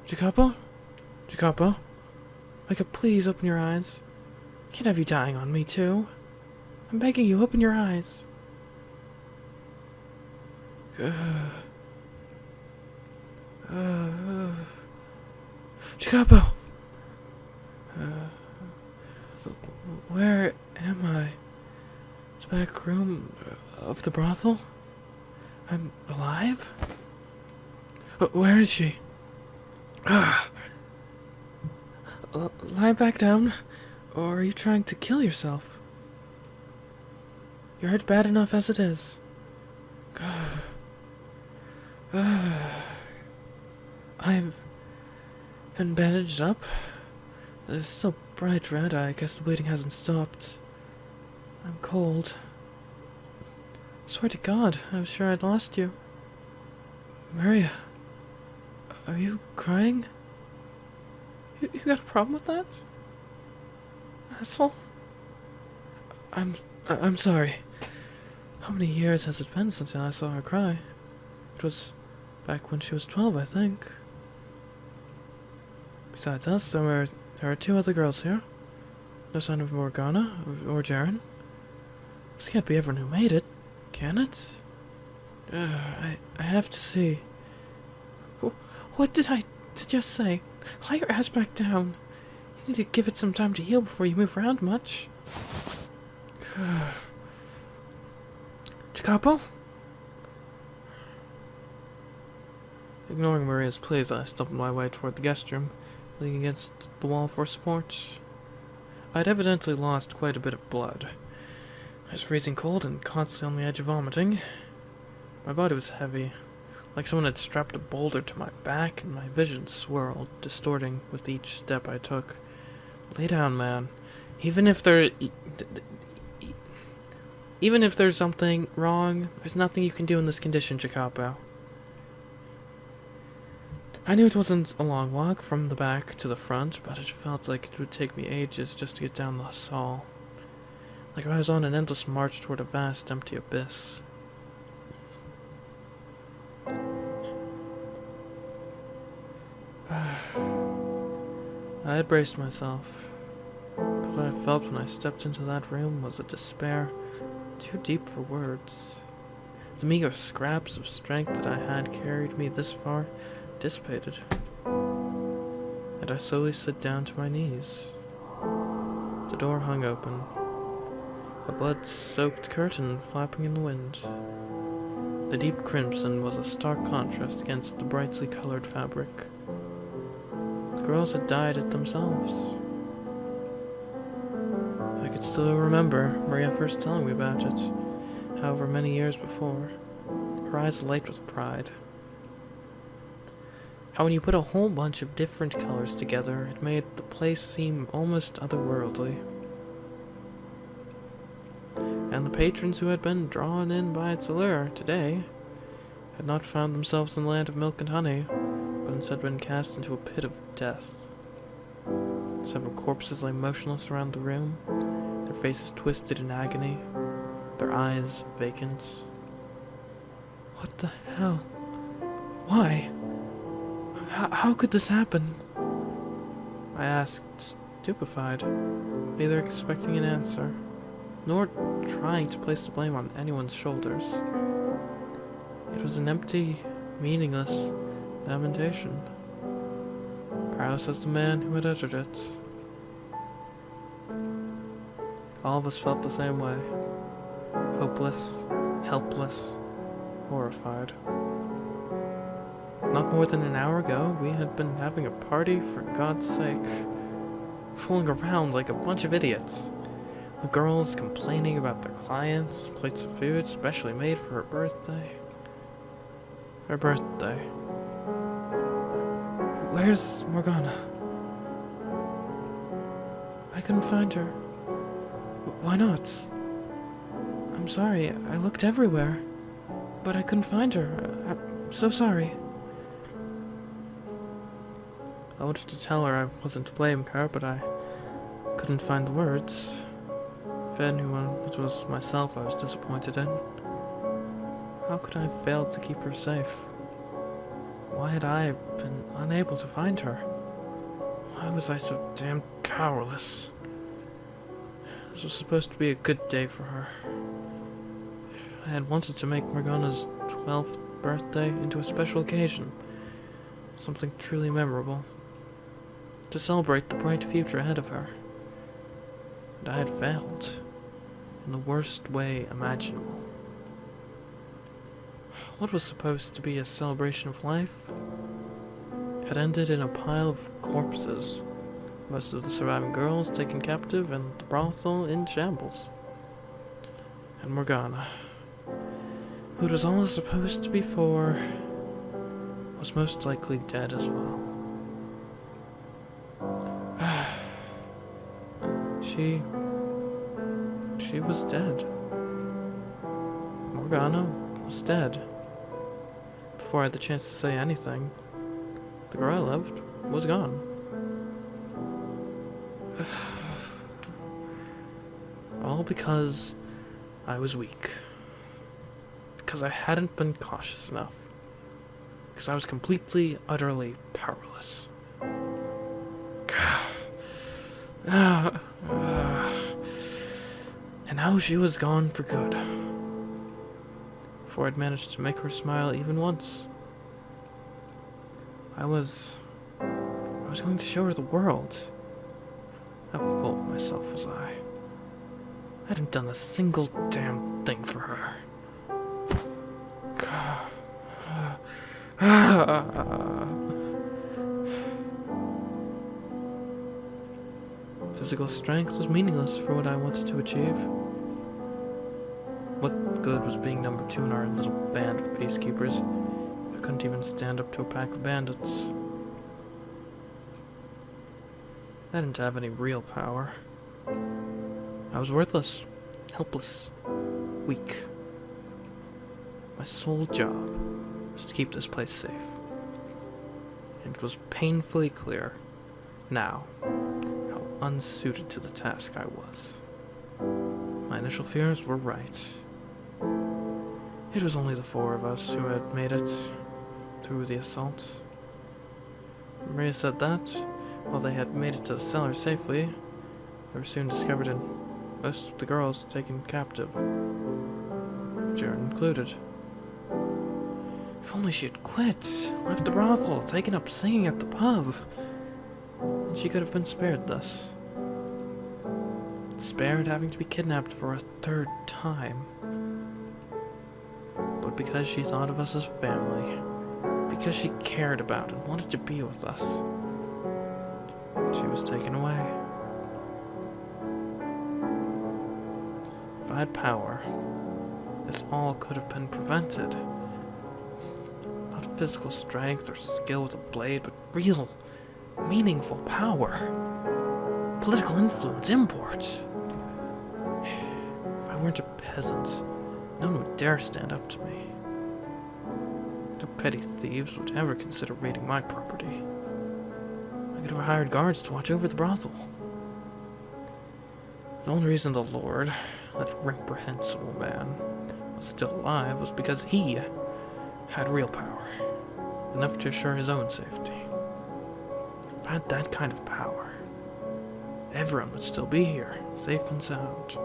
Jacopo? Jacopo? Wake up, please, open your eyes. Can't have you dying on me, too. I'm begging you, open your eyes. Jacopo! Where am I? The back room of the brothel? I'm alive? Where is she? Lie back down, or are you trying to kill yourself? You're hurt bad enough as it is. I've been bandaged up. It's still bright red. I guess the bleeding hasn't stopped. I'm cold. Swear to God, I was sure I'd lost you. Maria, are you crying? You got a problem with that? Asshole? I'm sorry. How many years has it been since I saw her cry? It was back when she was 12, I think. Besides us, there are two other girls here. No sign of Morgana or Jaren. This can't be everyone who made it, can it? I have to see. What did I just say? Lie your ass back down. You need to give it some time to heal before you move around much. Jacopo? Ignoring Maria's pleas, I stumbled my way toward the guest room, leaning against the wall for support. I had evidently lost quite a bit of blood. I was freezing cold and constantly on the edge of vomiting. My body was heavy, like someone had strapped a boulder to my back, and my vision swirled, distorting with each step I took. Lay down, man. Even if there's something wrong, there's nothing you can do in this condition, Jacopo. I knew it wasn't a long walk from the back to the front, but it felt like it would take me ages just to get down the hall. Like I was on an endless march toward a vast, empty abyss. I had braced myself, but what I felt when I stepped into that room was a despair too deep for words. The meager scraps of strength that I had carried me this far dissipated, and I slowly slid down to my knees. The door hung open, a blood-soaked curtain flapping in the wind. The deep crimson was a stark contrast against the brightly colored fabric. The girls had dyed it themselves. I could still remember Maria first telling me about it, however many years before, her eyes alight with pride. How when you put a whole bunch of different colors together, it made the place seem almost otherworldly. And the patrons who had been drawn in by its allure today had not found themselves in the land of milk and honey, but instead been cast into a pit of death. Several corpses lay motionless around the room, their faces twisted in agony, their eyes vacant. What the hell? Why? How could this happen? I asked, stupefied, neither expecting an answer, nor trying to place the blame on anyone's shoulders. It was an empty, meaningless lamentation, perhaps as the man who had uttered it. All of us felt the same way, hopeless, helpless, horrified. Not more than an hour ago, we had been having a party for God's sake, fooling around like a bunch of idiots. The girls complaining about their clients, plates of food specially made for her birthday. Her birthday. Where's Morgana? I couldn't find her. Why not? I'm sorry, I looked everywhere, but I couldn't find her. I'm so sorry. I wanted to tell her I wasn't to blame her, but I couldn't find the words. If anyone, it was myself I was disappointed in. How could I have failed to keep her safe? Why had I been unable to find her? Why was I so damn powerless? This was supposed to be a good day for her. I had wanted to make Morgana's 12th birthday into a special occasion. Something truly memorable. To celebrate the bright future ahead of her. And I had failed. In the worst way imaginable. What was supposed to be a celebration of life had ended in a pile of corpses. Most of the surviving girls taken captive and the brothel in shambles. And Morgana, who it was all supposed to be for, was most likely dead as well. She was dead. Morgana was dead. Before I had the chance to say anything, the girl I loved was gone. All because I was weak. Because I hadn't been cautious enough. Because I was completely, utterly powerless. And now she was gone for good. Before I'd managed to make her smile even once. I was going to show her the world. How full of myself was I? I hadn't done a single damn thing for her. Physical strength was meaningless for what I wanted to achieve. What good was being number 2 in our little band of peacekeepers if I couldn't even stand up to a pack of bandits? I didn't have any real power. I was worthless, helpless, weak. My sole job was to keep this place safe. And it was painfully clear, now, how unsuited to the task I was. My initial fears were right. It was only the 4 of us who had made it through the assault. Maria said that, while they had made it to the cellar safely, they were soon discovered and most of the girls taken captive, Jaren included. If only she had quit, left the brothel, taken up singing at the pub, then she could have been spared this. Spared having to be kidnapped for a 3rd time. But because she thought of us as family, because she cared about and wanted to be with us, she was taken away. If I had power, this all could have been prevented. Not physical strength or skill with a blade, but real, meaningful power. Political influence, import. If I weren't a peasant, no one would dare stand up to me. No petty thieves would ever consider raiding my property. I could have hired guards to watch over the brothel. The only reason the Lord, that reprehensible man, was still alive was because he had real power, enough to assure his own safety. If I had that kind of power, everyone would still be here, safe and sound.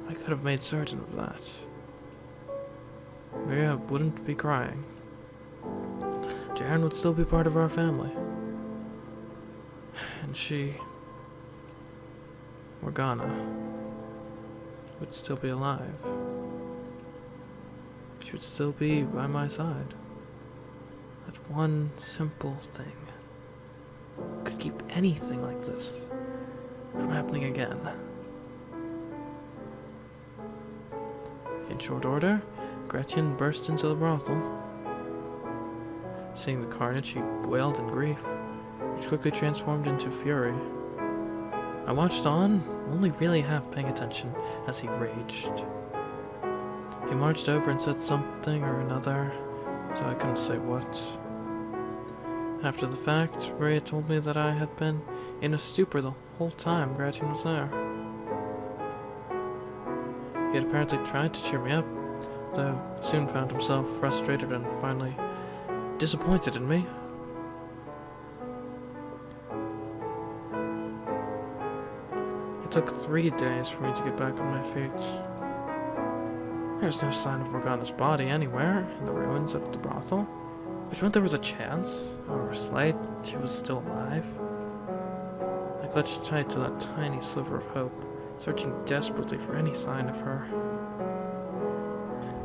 I could have made certain of that. Maria wouldn't be crying. Jaren would still be part of our family. And she, Morgana, would still be alive. She would still be by my side. That one simple thing could keep anything like this from happening again. In short order, Gretchen burst into the brothel. Seeing the carnage, he wailed in grief, which quickly transformed into fury. I watched on, only really half paying attention, as he raged. He marched over and said something or another, so I couldn't say what. After the fact, Maria told me that I had been in a stupor the whole time Gretchen was there. He had apparently tried to cheer me up, though soon found himself frustrated and finally disappointed in me. It took 3 days for me to get back on my feet. There's no sign of Morgana's body anywhere in the ruins of the brothel, which meant there was a chance, however slight, she was still alive. I clutched tight to that tiny sliver of hope, searching desperately for any sign of her.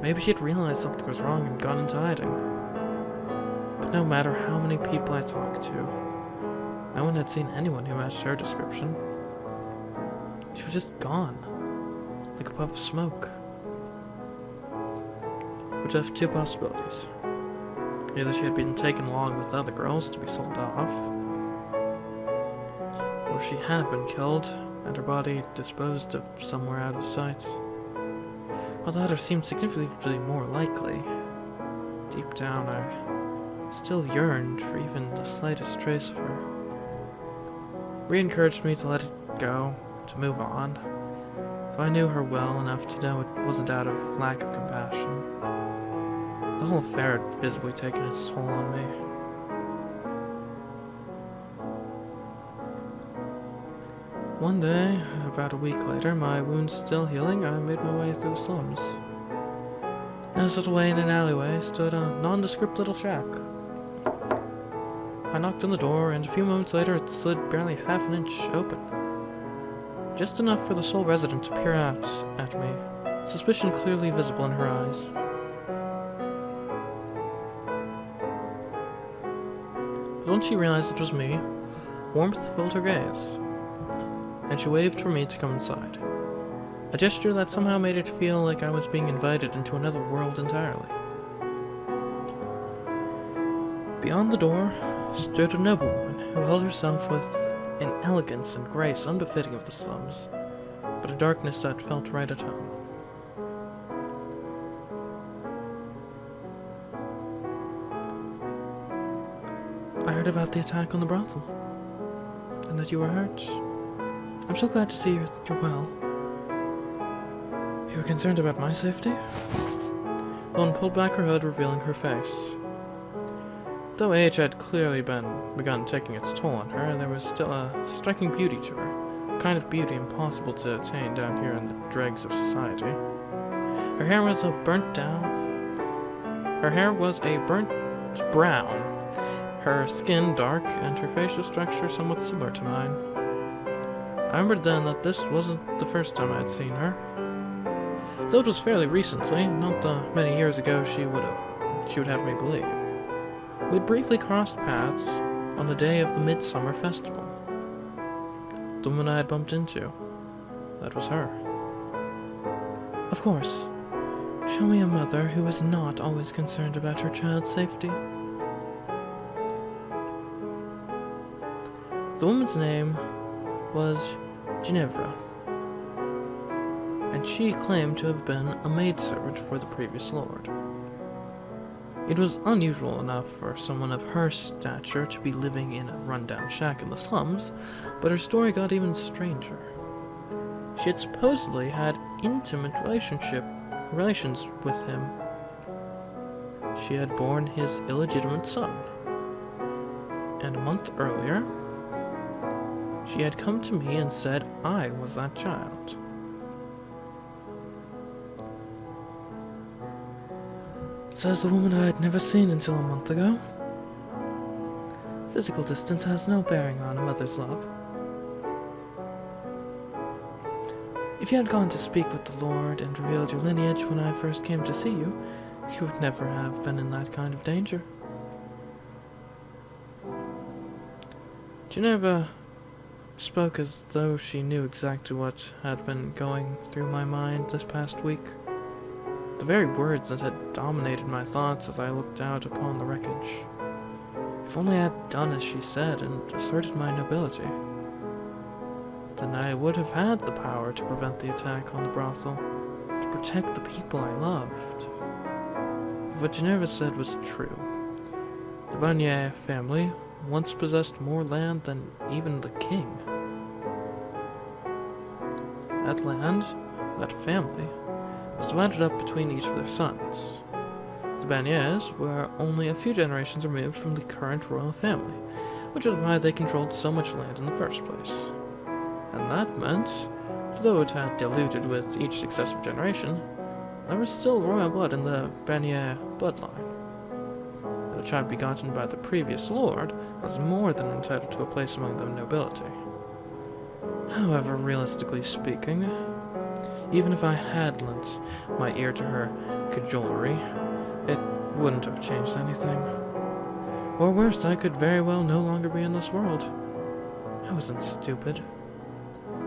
Maybe she had realized something was wrong and gone into hiding. But no matter how many people I talked to, no one had seen anyone who matched her description. She was just gone, like a puff of smoke. Which left 2 possibilities. Either she had been taken along with the other girls to be sold off, or she had been killed and her body disposed of somewhere out of sight. While the latter seemed significantly more likely, deep down I still yearned for even the slightest trace of her. Re-encouraged me to let it go, to move on, so I knew her well enough to know it wasn't out of lack of compassion. The whole affair had visibly taken its toll on me. One day, about a week later, my wounds still healing, I made my way through the slums. Nestled away in an alleyway stood a nondescript little shack. I knocked on the door, and a few moments later it slid barely half an inch open. Just enough for the sole resident to peer out at me, suspicion clearly visible in her eyes. But once she realized it was me, warmth filled her gaze, and she waved for me to come inside. A gesture that somehow made it feel like I was being invited into another world entirely. Beyond the door stood a noblewoman who held herself with an elegance and grace unbefitting of the slums, but a darkness that felt right at home. I heard about the attack on the brothel, and that you were hurt. I'm so glad to see you're well. You were concerned about my safety? The woman pulled back her hood, revealing her face. Though age had clearly begun taking its toll on her, there was still a striking beauty to her, a kind of beauty impossible to attain down here in the dregs of society. Her hair was a burnt brown, her skin dark, and her facial structure somewhat similar to mine. I remembered then that this wasn't the first time I had seen her. Though it was fairly recently, not the many years ago she would have me believe. We'd briefly crossed paths on the day of the Midsummer Festival. The woman I had bumped into, that was her. Of course, show me a mother who is not always concerned about her child's safety. The woman's name was Ginevra, and she claimed to have been a maidservant for the previous lord. It was unusual enough for someone of her stature to be living in a rundown shack in the slums, but her story got even stranger. She had supposedly had intimate relations with him. She had borne his illegitimate son, and a month earlier, she had come to me and said I was that child. Says the woman I had never seen until a month ago. Physical distance has no bearing on a mother's love. If you had gone to speak with the Lord and revealed your lineage when I first came to see you, you would never have been in that kind of danger. Ginevra spoke as though she knew exactly what had been going through my mind this past week. The very words that had dominated my thoughts as I looked out upon the wreckage. If only I had done as she said and asserted my nobility, then I would have had the power to prevent the attack on the brothel, to protect the people I loved. If what Ginevra said was true, the Barnier family once possessed more land than even the king. That land, that family, was divided up between each of their sons. The Baniers were only a few generations removed from the current royal family, which is why they controlled so much land in the first place. And that meant, though it had diluted with each successive generation, there was still royal blood in the Banier bloodline. And a child begotten by the previous lord was more than entitled to a place among the nobility. However, realistically speaking, even if I had lent my ear to her cajolery, it wouldn't have changed anything. Or worse, I could very well no longer be in this world. I wasn't stupid.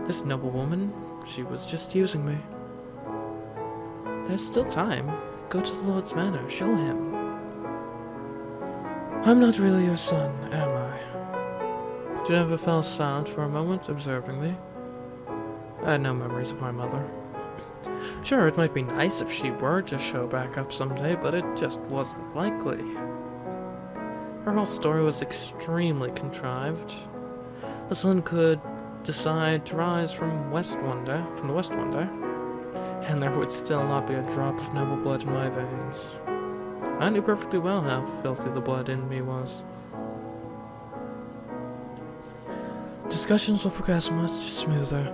This noble woman, she was just using me. There's still time. Go to the Lord's Manor, show him. I'm not really your son, am I? Geneva fell silent for a moment, observing me. I had no memories of my mother. Sure, it might be nice if she were to show back up someday, but it just wasn't likely. Her whole story was extremely contrived. The sun could decide to rise from the west one day, and there would still not be a drop of noble blood in my veins. I knew perfectly well how filthy the blood in me was. Discussions will progress much smoother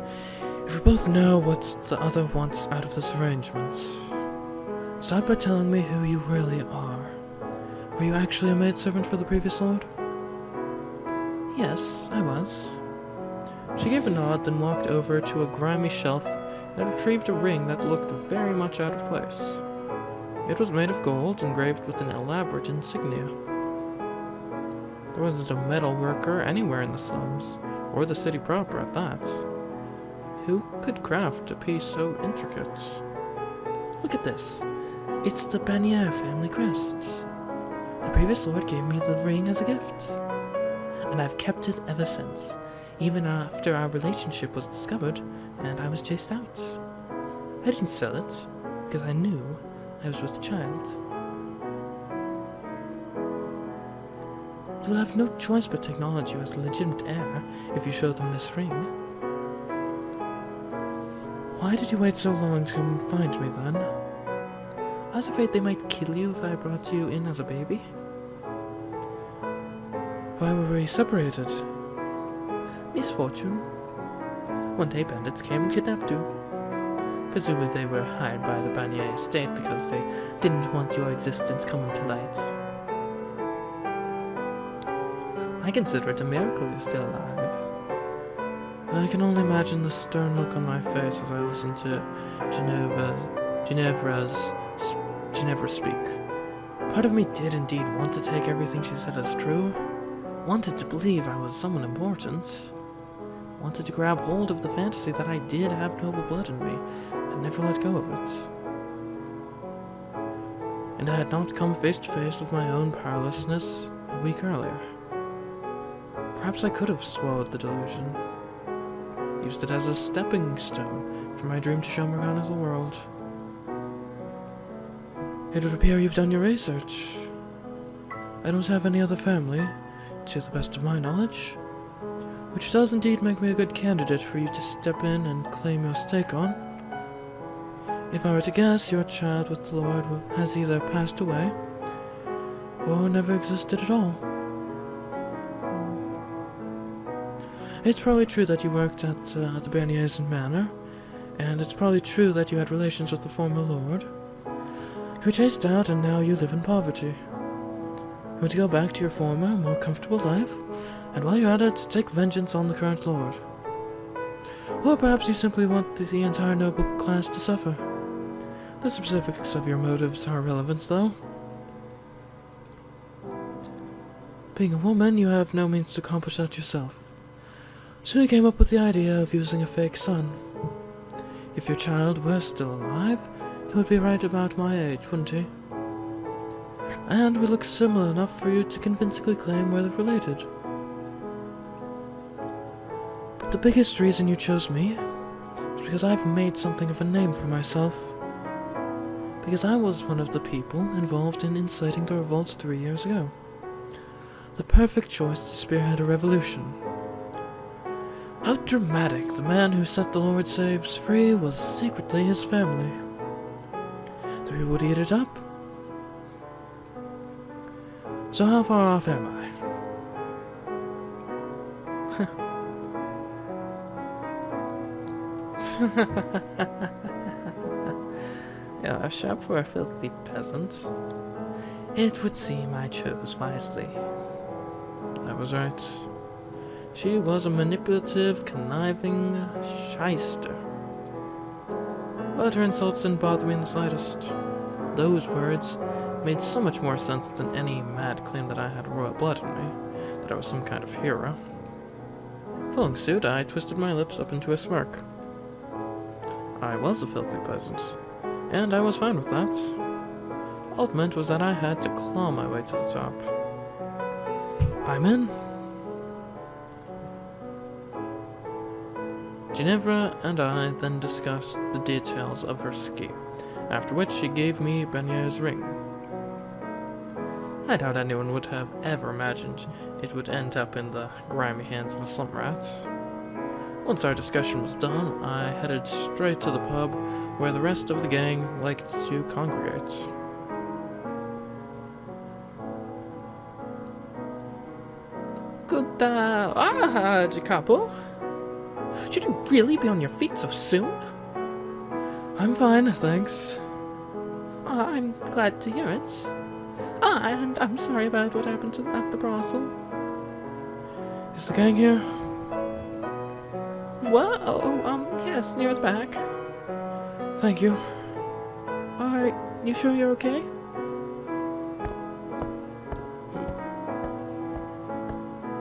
if we both know what the other wants out of this arrangement. Start by telling me who you really are. Were you actually a maidservant for the previous lord? Yes, I was. She gave a nod, then walked over to a grimy shelf and retrieved a ring that looked very much out of place. It was made of gold, engraved with an elaborate insignia. There wasn't a metal worker anywhere in the slums, or the city proper at that. Who could craft a piece so intricate? Look at this. It's the Banier family crest. The previous lord gave me the ring as a gift, and I've kept it ever since, even after our relationship was discovered and I was chased out. I didn't sell it, because I knew I was with a child. They will have no choice but to acknowledge you as a legitimate heir if you show them this ring. Why did you wait so long to come find me then? I was afraid they might kill you if I brought you in as a baby. Why were we separated? Misfortune. One day bandits came and kidnapped you. Presumably they were hired by the Banier estate because they didn't want your existence coming to light. I consider it a miracle you're still alive. I can only imagine the stern look on my face as I listen to Ginevra speak. Part of me did indeed want to take everything she said as true. Wanted to believe I was someone important. Wanted to grab hold of the fantasy that I did have noble blood in me and never let go of it. And I had not come face to face with my own powerlessness a week earlier. Perhaps I could have swallowed the delusion. Used it as a stepping stone for my dream to show Morgana the world. It would appear you've done your research. I don't have any other family, to the best of my knowledge, which does indeed make me a good candidate for you to step in and claim your stake on. If I were to guess, your child with the Lord has either passed away or never existed at all. It's probably true that you worked at the Berniers Manor, and it's probably true that you had relations with the former lord. You were chased out and now you live in poverty. You want to go back to your former, more comfortable life, and while you're at it, take vengeance on the current lord. Or perhaps you simply want the entire noble class to suffer. The specifics of your motives are irrelevant, though. Being a woman, you have no means to accomplish that yourself. So you came up with the idea of using a fake son. If your child were still alive, he would be right about my age, wouldn't he? And we look similar enough for you to convincingly claim we're related. But the biggest reason you chose me is because I've made something of a name for myself. Because I was one of the people involved in inciting the revolt 3 years ago. The perfect choice to spearhead a revolution. How dramatic! The man who set the Lord Saves free was secretly his family. The people would eat it up. So how far off am I? Yeah, a shop for a filthy peasant. It would seem I chose wisely. I was right. She was a manipulative, conniving shyster. But her insults didn't bother me in the slightest. Those words made so much more sense than any mad claim that I had royal blood in me, that I was some kind of hero. Following suit, I twisted my lips up into a smirk. I was a filthy peasant, and I was fine with that. All it meant was that I had to claw my way to the top. I'm in. Ginevra and I then discussed the details of her scheme, after which she gave me Benier's ring. I doubt anyone would have ever imagined it would end up in the grimy hands of a slum rat. Once our discussion was done, I headed straight to the pub where the rest of the gang liked to congregate. Good, Jacopo? Should you really be on your feet so soon? I'm fine, thanks. I'm glad to hear it. And I'm sorry about what happened at the brothel. Is the gang here? Yes, near the back. Thank you. Are you sure you're okay?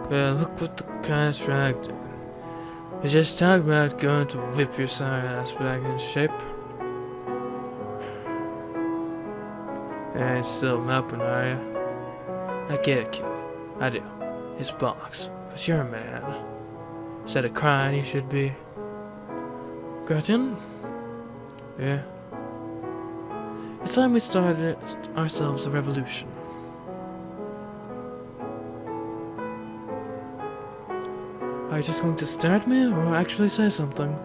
Well, look what the guy's dragged in. You just talking about going to whip your sorry ass back in shape. And still moping, are you? I get it, kid. I do. It's bollocks. But you're a man. Instead of crying, you should be. Gretchen? Yeah. It's time we started ourselves a revolution. Are you just going to stare at me, or actually say something?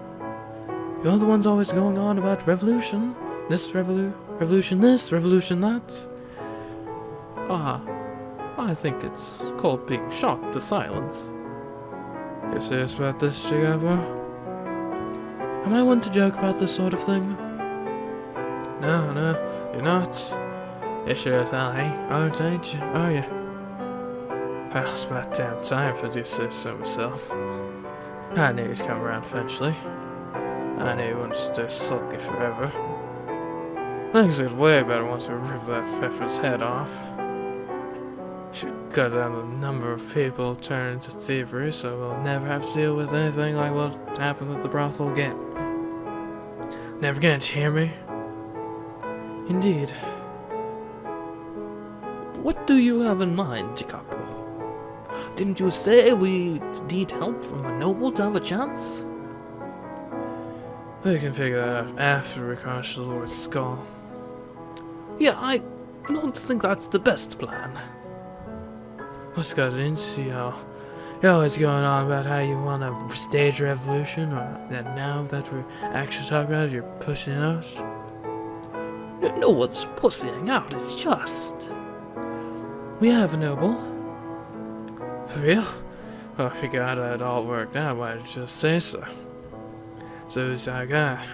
You're the ones always going on about revolution. This revolution this, revolution that. I think it's called being shocked to silence. You serious about this, Jacopo? Am I one to joke about this sort of thing? No, you're not. You sure as hell ain't, ain't you? Are you? Well, it's about damn time for you to say so myself. I knew he'd come around eventually. I knew he wouldn't stay sulky forever. Things get way better once I rip that Pfeffer's head off. Should cut down the number of people turning to thievery so we'll never have to deal with anything like what happened at the brothel again. Never gonna hear me? Indeed. What do you have in mind, Jacopo? Didn't you say we need help from a noble to have a chance? We can figure that out after we crush the Lord's skull. Yeah, I don't think that's the best plan. Let's got it in, see how you're always going on about how you want to stage a revolution, or that now that we're actually talking about it, you're pushing it out. No one's pushing out, it's just... We have a noble. For real? Well, if you got it all worked out, why did you just say so? So who's our guy?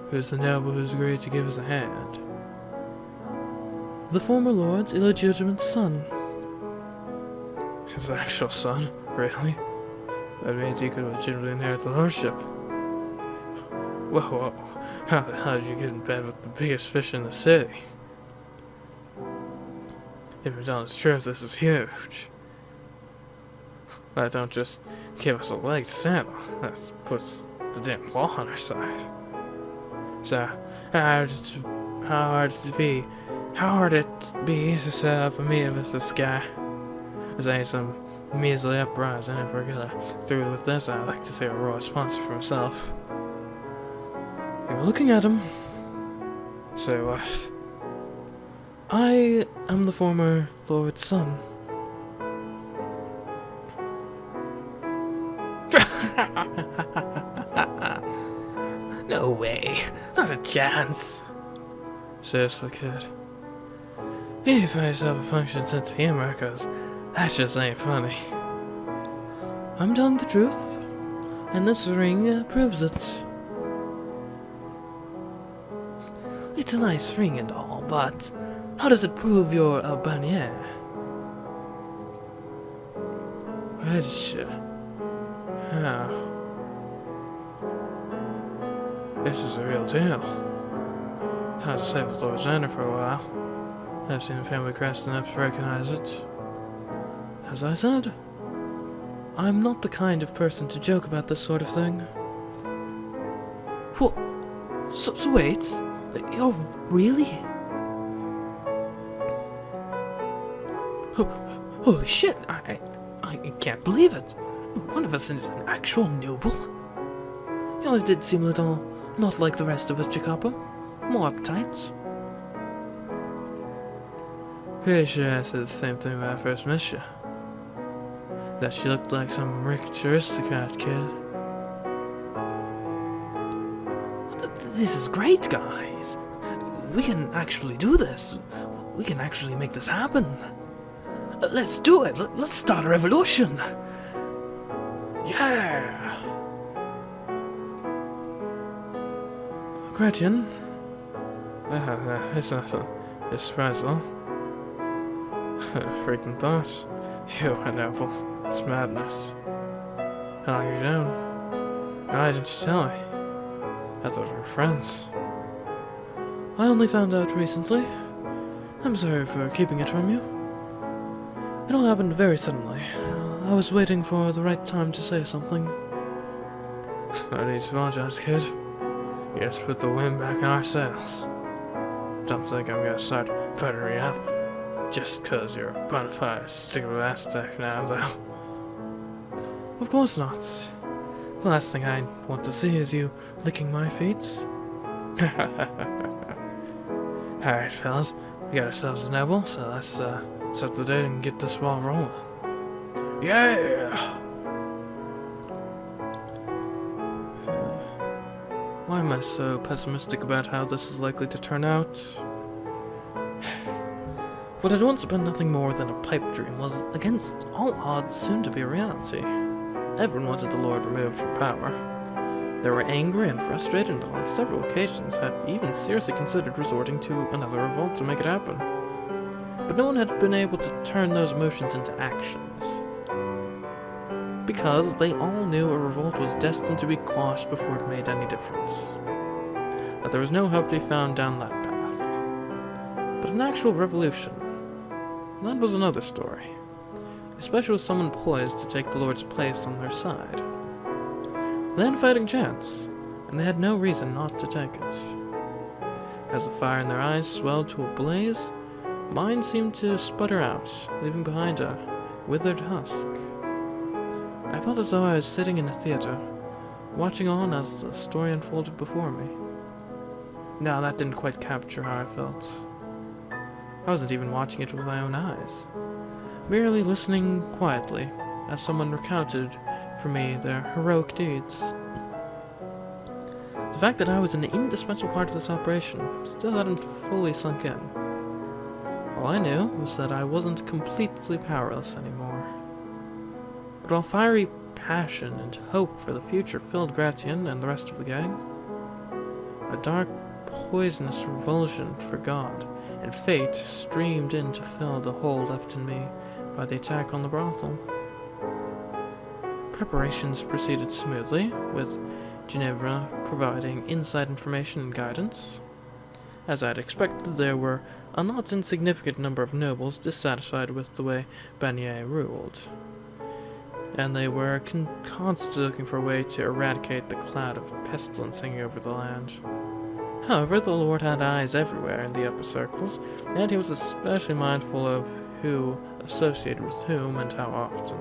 Who's the noble who's agreed to give us a hand? The former lord's illegitimate son. His actual son? Really? That means he could legitimately inherit the lordship. Whoa. How the hell did you get in bed with the biggest fish in the city? If you're telling the truth, this is huge. That don't just give us a leg to stand on. That puts the damn law on our side. So, how hard it be to set up a meeting with this guy? This ain't some measly uprising. If we're gonna through with this, I'd like to see a royal sponsor for himself. You were looking at him. Say what? I am the former lord's son. No way. Not a chance. Seriously, kid. You find yourself a function sense of humor, cause that just ain't funny. I'm telling the truth, and this ring proves it. It's a nice ring and all, but how does it prove you're a Barnier? Which, this is a real deal. I had to save the Lord's honor for a while. I've seen the family crest enough to recognize it. As I said, I'm not the kind of person to joke about this sort of thing. What? So wait, you're really? Holy shit, I can't believe it. One of us is an actual noble. You always did seem a little not like the rest of us, Jacopo. More uptight. Pretty sure I said the same thing when I first met you. That she looked like some rich aristocrat kid. This is great, guys. We can actually do this. We can actually make this happen. Let's do it. Let's start a revolution. Yeah. Requiem. It's nothing. It's surprise though. Freaking thought. You an apple. It's madness. How long you down? Why didn't you tell me? I thought we were friends. I only found out recently. I'm sorry for keeping it from you. It all happened very suddenly. I was waiting for the right time to say something. No need to apologize, kid. You just put the wind back in our sails. Don't think I'm gonna start buttering up just cause you're a bona fide stickler Aztec now, though. Of course not. The last thing I want to see is you licking my feet. Alright, fellas. We got ourselves a noble, so let's set the date and get this ball rolling. Yeah! Why am I so pessimistic about how this is likely to turn out? What had once been nothing more than a pipe dream was, against all odds, soon to be a reality. Everyone wanted the Lord removed from power. They were angry and frustrated, and on several occasions had even seriously considered resorting to another revolt to make it happen. But no one had been able to turn those emotions into actions. Because they all knew a revolt was destined to be quashed before it made any difference. That there was no hope to be found down that path. But an actual revolution, that was another story. Especially with someone poised to take the Lord's place on their side. They had a fighting chance, and they had no reason not to take it. As the fire in their eyes swelled to a blaze, mine seemed to sputter out, leaving behind a withered husk. I felt as though I was sitting in a theater, watching on as the story unfolded before me. No, that didn't quite capture how I felt. I wasn't even watching it with my own eyes, merely listening quietly as someone recounted for me their heroic deeds. The fact that I was an indispensable part of this operation still hadn't fully sunk in. All I knew was that I wasn't completely powerless anymore. But while fiery passion and hope for the future filled Gratian and the rest of the gang, a dark, poisonous revulsion for God and fate streamed in to fill the hole left in me by the attack on the brothel. Preparations proceeded smoothly, with Ginevra providing inside information and guidance. As I had expected, there were a not insignificant number of nobles dissatisfied with the way Barnier ruled, and they were constantly looking for a way to eradicate the cloud of pestilence hanging over the land. However, the Lord had eyes everywhere in the upper circles, and he was especially mindful of who associated with whom and how often.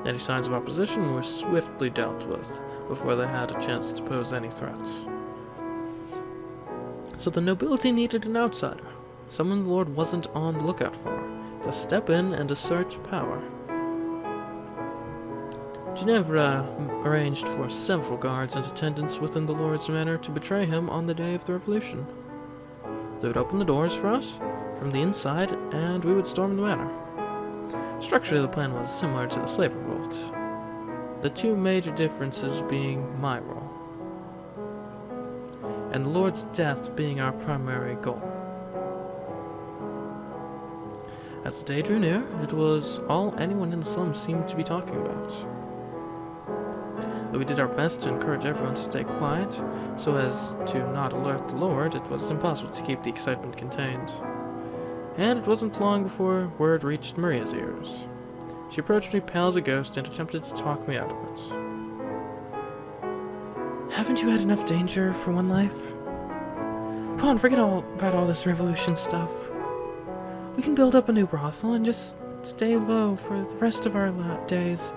Any signs of opposition were swiftly dealt with before they had a chance to pose any threats. So the nobility needed an outsider, someone the Lord wasn't on the lookout for, to step in and assert power. Ginevra arranged for several guards and attendants within the Lord's manor to betray him on the day of the revolution. They would open the doors for us, from the inside, and we would storm the manor. Structurally, the plan was similar to the slave revolt, the two major differences being my role, and the Lord's death being our primary goal. As the day drew near, it was all anyone in the slums seemed to be talking about. Though we did our best to encourage everyone to stay quiet, so as to not alert the Lord, it was impossible to keep the excitement contained. And it wasn't long before word reached Maria's ears. She approached me pale as a ghost and attempted to talk me out of it. Haven't you had enough danger for one life? Come on, forget about all this revolution stuff. We can build up a new brothel and just stay low for the rest of our days.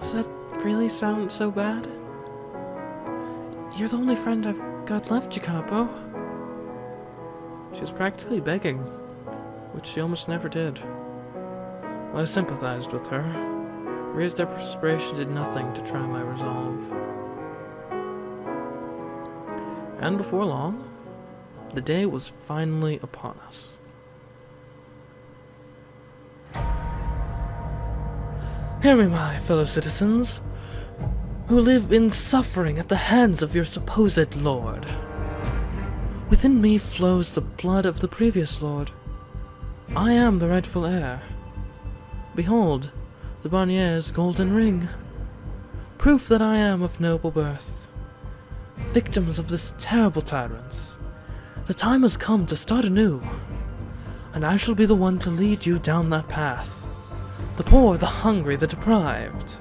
Does that really sound so bad? You're the only friend I've got left, Jacopo. She was practically begging, which she almost never did. While I sympathized with her, Maria's desperation did nothing to try my resolve. And before long, the day was finally upon us. Hear me, my fellow citizens, who live in suffering at the hands of your supposed lord. Within me flows the blood of the previous lord. I am the rightful heir. Behold, the Barnier's golden ring, proof that I am of noble birth. Victims of this terrible tyrant, the time has come to start anew, and I shall be the one to lead you down that path. The poor, the hungry, the deprived.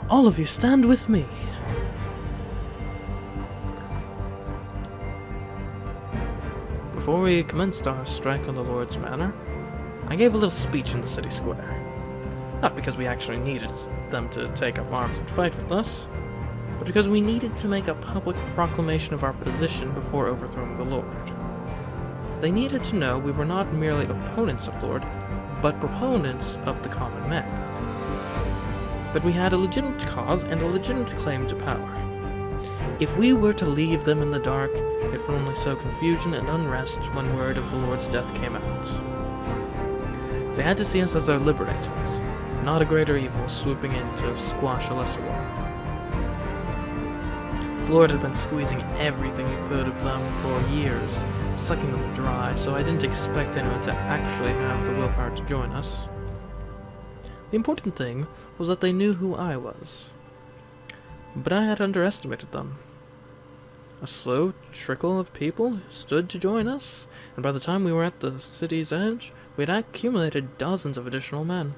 All of you stand with me. Before we commenced our strike on the Lord's Manor, I gave a little speech in the city square. Not because we actually needed them to take up arms and fight with us, but because we needed to make a public proclamation of our position before overthrowing the Lord. They needed to know we were not merely opponents of the Lord, but proponents of the common man. But we had a legitimate cause and a legitimate claim to power. If we were to leave them in the dark, it would only sow confusion and unrest when word of the Lord's death came out. They had to see us as their liberators, not a greater evil swooping in to squash a lesser one. The Lord had been squeezing everything he could of them for years, sucking them dry, so I didn't expect anyone to actually have the willpower to join us. The important thing was that they knew who I was. But I had underestimated them. A slow trickle of people stood to join us, and by the time we were at the city's edge, we had accumulated dozens of additional men,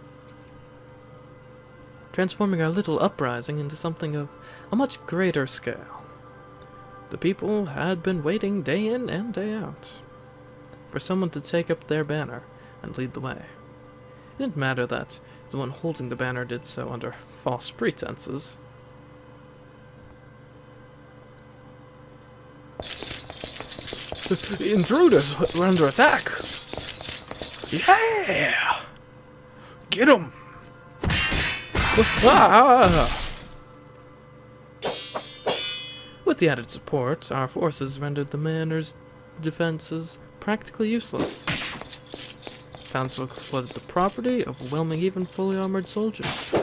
transforming our little uprising into something of a much greater scale. The people had been waiting day in and day out for someone to take up their banner and lead the way. It didn't matter that the one holding the banner did so under false pretenses. The intruders were under attack! Yeah! Get 'em! With the added support, our forces rendered the manor's defenses practically useless. Townsfolk flooded the property, overwhelming even fully armored soldiers.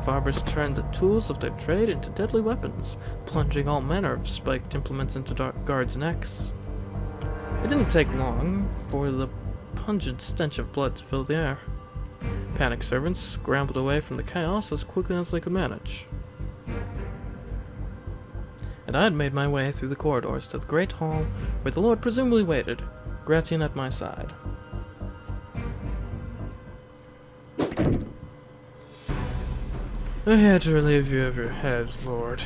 Farmers turned the tools of their trade into deadly weapons, plunging all manner of spiked implements into guards' necks. It didn't take long for the pungent stench of blood to fill the air. Panicked servants scrambled away from the chaos as quickly as they could manage. And I had made my way through the corridors to the great hall where the Lord presumably waited, Gratian at my side. I had to relieve you of your head, Lord.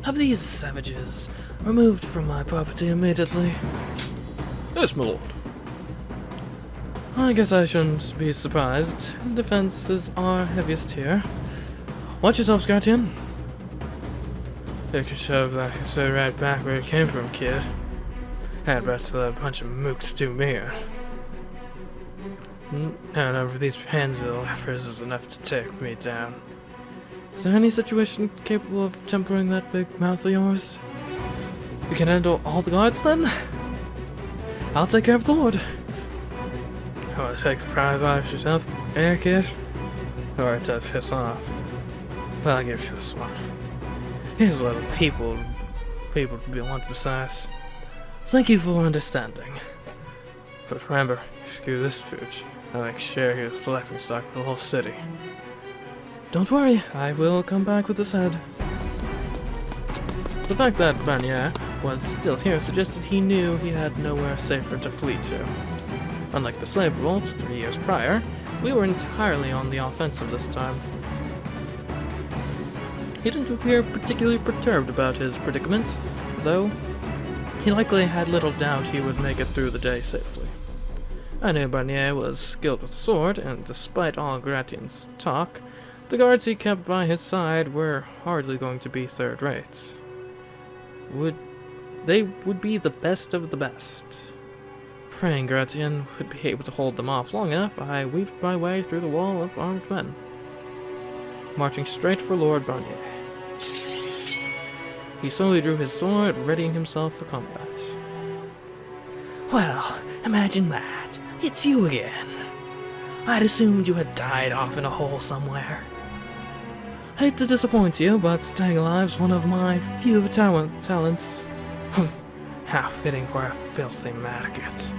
Have these savages removed from my property immediately? Yes, my lord. I guess I shouldn't be surprised. Defenses are heaviest here. Watch yourself, Guardian. You can shove that so right back where it came from, kid. Had best let a bunch of mooks do me. None of these Panzil efforts is enough to take me down. Is there any situation capable of tempering that big mouth of yours? You can handle all the guards then? I'll take care of the Lord. You want to take the prize off yourself, kid? Or to piss off? Well, I'll give you this one. Here's what people want precise. Thank you for understanding. But remember, screw this pooch. I'll make sure he's the laughing stock for the whole city. Don't worry, I will come back with this head. The fact that Barnier was still here suggested he knew he had nowhere safer to flee to. Unlike the slave revolt 3 years prior, we were entirely on the offensive this time. He didn't appear particularly perturbed about his predicament, though he likely had little doubt he would make it through the day safely. I knew Barnier was skilled with the sword, and despite all Gratian's talk, the guards he kept by his side were hardly going to be third-rate. They would be the best of the best. Praying Gratian would be able to hold them off long enough, I weaved my way through the wall of armed men, marching straight for Lord Barnier. He slowly drew his sword, readying himself for combat. Well, imagine that. It's you again. I'd assumed you had died off in a hole somewhere. Hate to disappoint you, but staying alive's one of my few talents. How fitting for a filthy maggot.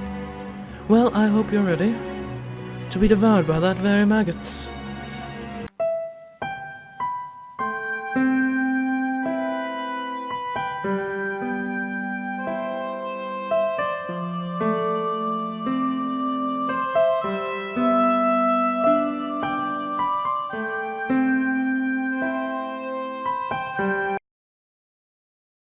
Well, I hope you're ready to be devoured by that very maggot.